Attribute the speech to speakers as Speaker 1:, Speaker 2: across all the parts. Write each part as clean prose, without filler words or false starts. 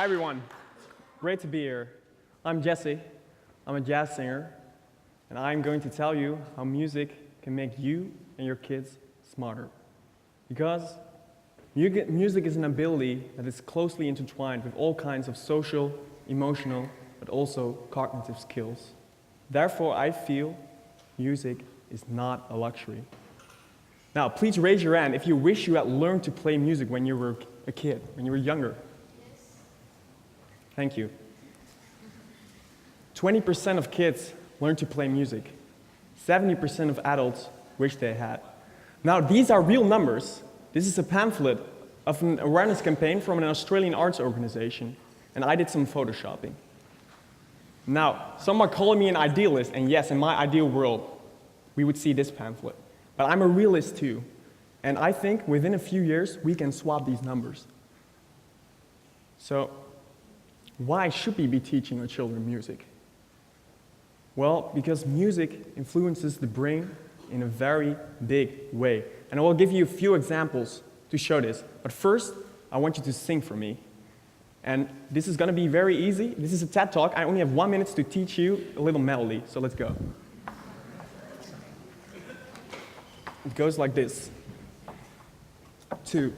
Speaker 1: everyone. Great to be here. I'm Jesse. I'm a jazz singer, and I'm going to tell you how music can make you and your kids smarter. Because music is an ability that is closely intertwined with all kinds of social, emotional, but also cognitive skills. Therefore, I feel music is not a luxury. Now, please raise your hand if you wish you had learned to play music when you were a kid, when you were younger. Thank you. 20% of kids learn to play music. 70% of adults wish they had. Now, these are real numbers. This is a pamphlet of an awareness campaign from an Australian arts organization, and I did some photoshopping. Now, some are calling me an idealist, and yes, in my ideal world, we would see this pamphlet. But I'm a realist too, and I think within a few years, we can swap these numbers. So, why should we be teaching our children music? Well, because music influences the brain in a very big way. And I will give you a few examples to show this. But first, I want you to sing for me. And this is going to be very easy. This is a TED Talk. I only have 1 minute to teach you a little melody, so let's go. It goes like this. 2,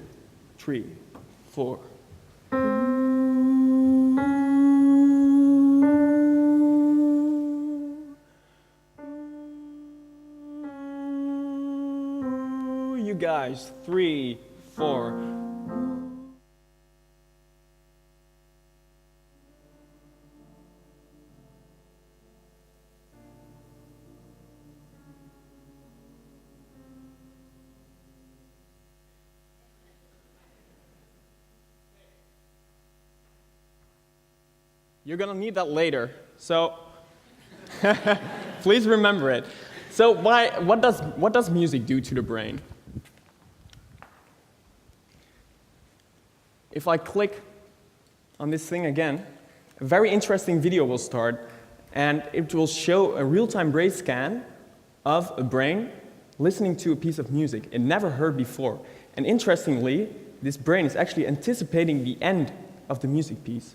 Speaker 1: 3, 4. You guys, 3, 4. You're gonna need that later, so please remember it. So what does music do to the brain? If I click on this thing again, a very interesting video will start, and it will show a real-time brain scan of a brain listening to a piece of music it never heard before. And interestingly, this brain is actually anticipating the end of the music piece.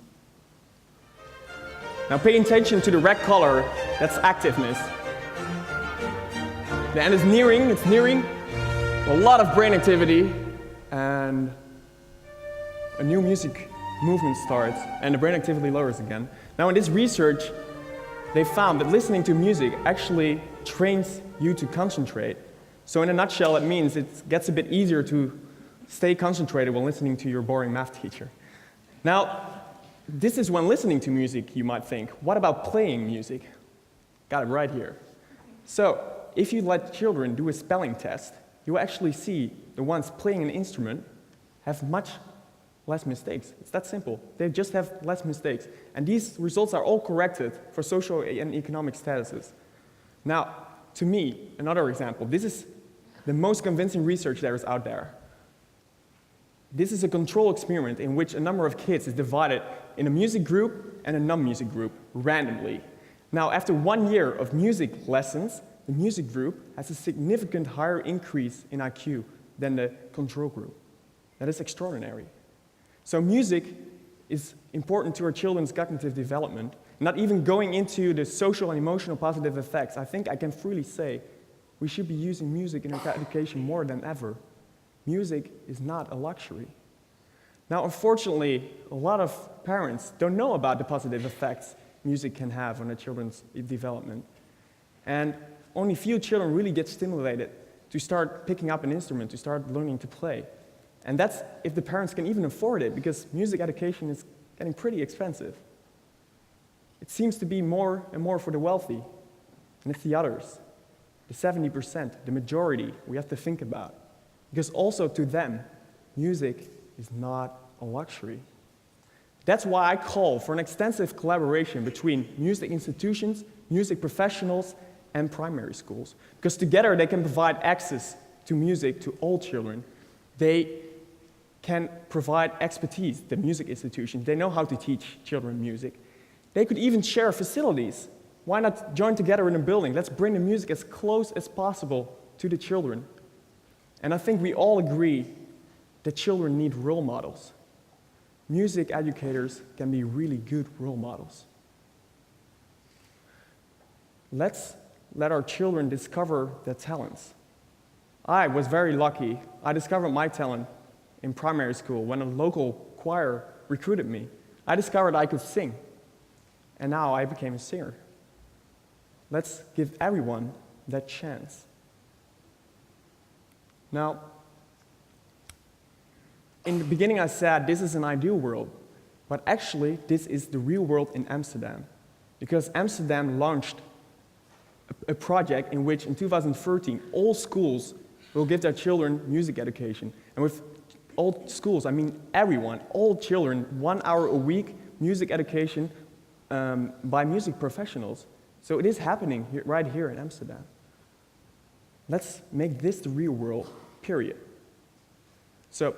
Speaker 1: Now pay attention to the red color, that's activeness. The end is nearing, it's nearing. A lot of brain activity, and a new music movement starts, and the brain activity lowers again. Now in this research, they found that listening to music actually trains you to concentrate. So in a nutshell, it means it gets a bit easier to stay concentrated when listening to your boring math teacher. Now, this is when listening to music, you might think. What about playing music? Got it right here. So, if you let children do a spelling test, you will actually see the ones playing an instrument have much less mistakes. It's that simple. They just have less mistakes. And these results are all corrected for social and economic statuses. Now, to me, another example. This is the most convincing research there is out there. This is a control experiment in which a number of kids is divided in a music group and a non-music group, randomly. Now, after 1 year of music lessons, the music group has a significant higher increase in IQ than the control group. That is extraordinary. So music is important to our children's cognitive development. Not even going into the social and emotional positive effects, I think I can freely say we should be using music in our education more than ever. Music is not a luxury. Now, unfortunately, a lot of parents don't know about the positive effects music can have on their children's development. And only few children really get stimulated to start picking up an instrument, to start learning to play. And that's if the parents can even afford it, because music education is getting pretty expensive. It seems to be more and more for the wealthy, and it's the others, the 70%, the majority we have to think about. Because also to them, music is not a luxury. That's why I call for an extensive collaboration between music institutions, music professionals, and primary schools. Because together they can provide access to music to all children. They can provide expertise, the music institutions. They know how to teach children music. They could even share facilities. Why not join together in a building? Let's bring the music as close as possible to the children. And I think we all agree that children need role models. music educators can be really good role models. Let's let our children discover their talents. I was very lucky. I discovered my talent in primary school when a local choir recruited me. I discovered I could sing, and now I became a singer. Let's give everyone that chance. Now, in the beginning I said this is an ideal world, but actually this is the real world in Amsterdam, because Amsterdam launched a project in which in 2013 all schools will give their children music education. And with all schools, I mean everyone, all children, 1 hour a week music education by music professionals. So it is happening right here in Amsterdam. Let's make this the real world, period. So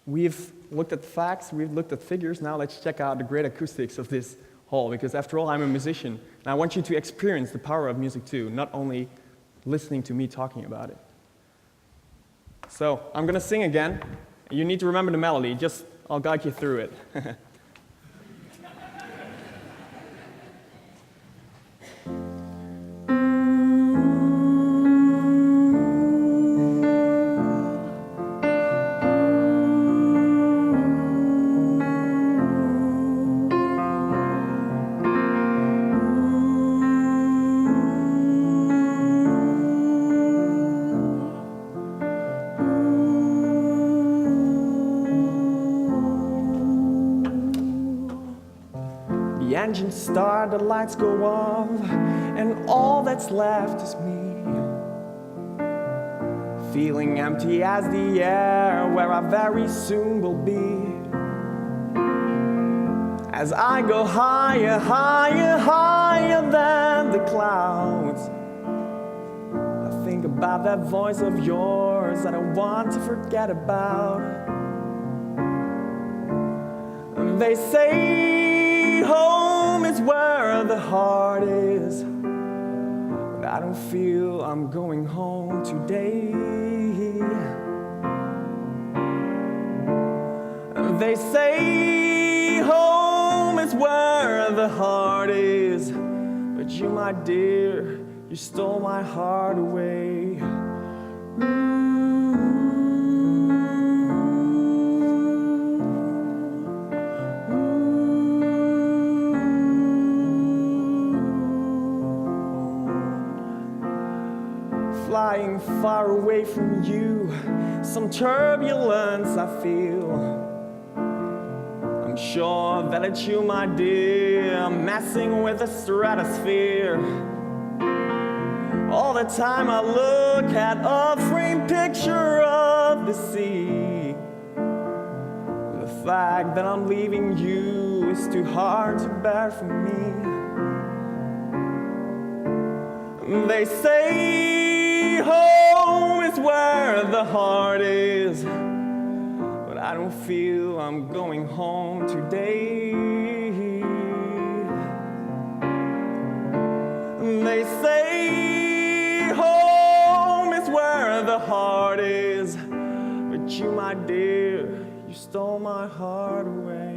Speaker 1: we've looked at facts, we've looked at figures, now let's check out the great acoustics of this hall, because after all, I'm a musician, and I want you to experience the power of music too, not only listening to me talking about it. So I'm going to sing again. You need to remember the melody, I'll guide you through it. The engines start, the lights go off, and all that's left is me. Feeling empty as the air where I very soon will be. As I go higher, higher, higher than the clouds, I think about that voice of yours that I want to forget about. And they say home is where the heart is, but I don't feel I'm going home today. And they say home is where the heart is, but you, my dear, you stole my heart away. Flying far away from you, some turbulence I feel. I'm sure that it's you, my dear, messing with the stratosphere. All the time I look at a framed picture of the sea. The fact that I'm leaving you is too hard to bear for me. They say home is where the heart is, but I don't feel I'm going home today. They say home is where the heart is, but you, my dear, you stole my heart away.